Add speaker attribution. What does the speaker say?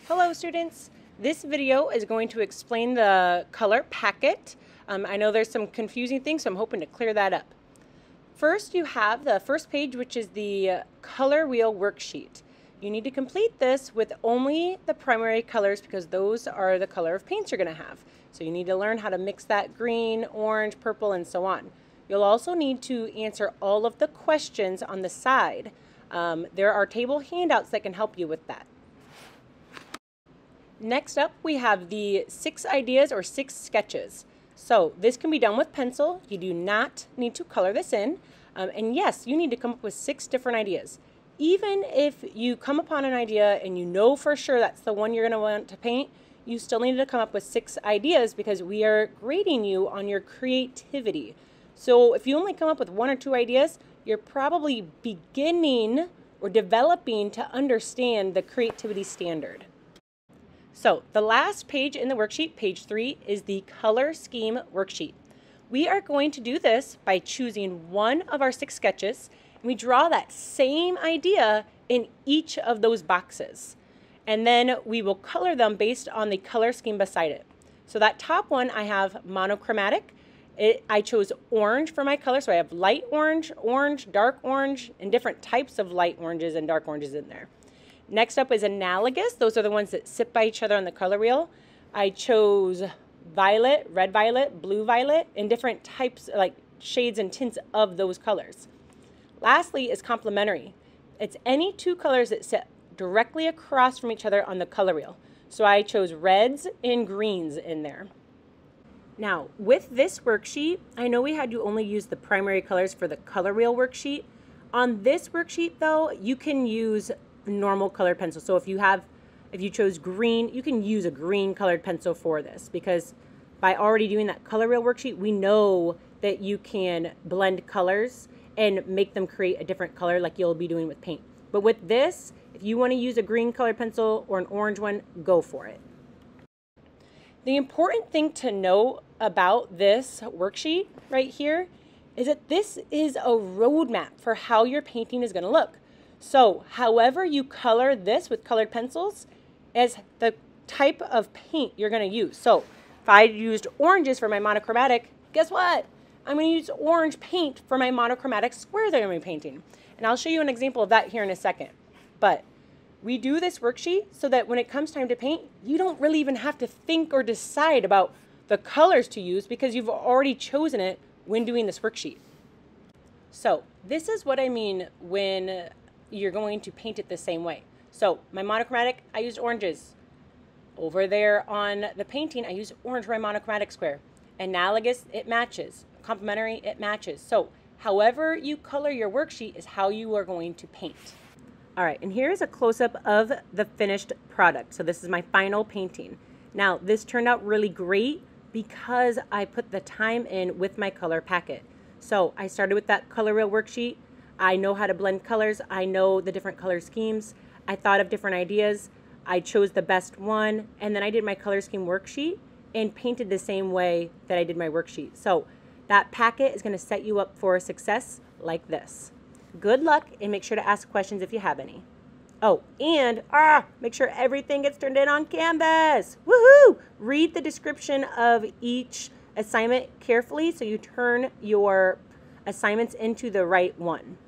Speaker 1: Hello students! This video is going to explain the color packet. I know there's some confusing things, so I'm hoping to clear that up. First, you have the first page, which is the color wheel worksheet. You need to complete this with only the primary colors because those are the color of paints you're going to have. So you need to learn how to mix that green, orange, purple, and so on. You'll also need to answer all of the questions on the side. There are table handouts that can help you with that. Next up, we have the 6 ideas or 6 sketches. So this can be done with pencil. You do not need to color this in. And yes, you need to come up with 6 different ideas. Even if you come upon an idea and you know for sure that's the one you're going to want to paint, you still need to come up with 6 ideas because we are grading you on your creativity. So if you only come up with 1 or 2 ideas, you're probably beginning or developing to understand the creativity standard. So the last page in the worksheet, page 3, is the color scheme worksheet. We are going to do this by choosing one of our 6 sketches, and we draw that same idea in each of those boxes. And then we will color them based on the color scheme beside it. So that top one, I have monochromatic. I chose orange for my color, so I have light orange, orange, dark orange, and different types of light oranges and dark oranges in there. Next up is analogous. Those are the ones that sit by each other on the color wheel. I chose violet, red violet, blue violet, and different types, like shades and tints of those colors. Lastly is complementary. It's any 2 colors that sit directly across from each other on the color wheel. So I chose reds and greens in there. Now, with this worksheet, I know we had you only use the primary colors for the color wheel worksheet. On this worksheet, though, you can use normal colored pencil. So if you chose green, you can use a green colored pencil for this because by already doing that color wheel worksheet, we know that you can blend colors and make them create a different color like you'll be doing with paint. But with this, if you want to use a green colored pencil or an orange one, go for it. The important thing to know about this worksheet right here is that this is a roadmap for how your painting is going to look. So however you color this with colored pencils is the type of paint you're going to use. So if I used oranges for my monochromatic, guess what? I'm going to use orange paint for my monochromatic square that I'm going to be painting. And I'll show you an example of that here in a second. But we do this worksheet so that when it comes time to paint, you don't really even have to think or decide about the colors to use because you've already chosen it when doing this worksheet. So this is what I mean when you're going to paint it the same way. So my monochromatic, I used oranges. Over there on the painting, I used orange for my monochromatic square. Analogous, it matches. Complementary, it matches. So however you color your worksheet is how you are going to paint. All right, and here's a close-up of the finished product. So this is my final painting. Now, this turned out really great because I put the time in with my color packet. So I started with that color wheel worksheet. I know how to blend colors. I know the different color schemes. I thought of different ideas. I chose the best one, and then I did my color scheme worksheet and painted the same way that I did my worksheet. So that packet is going to set you up for success like this. Good luck, and make sure to ask questions if you have any. Oh, and make sure everything gets turned in on Canvas. Woohoo! Read the description of each assignment carefully so you turn your assignments into the right one.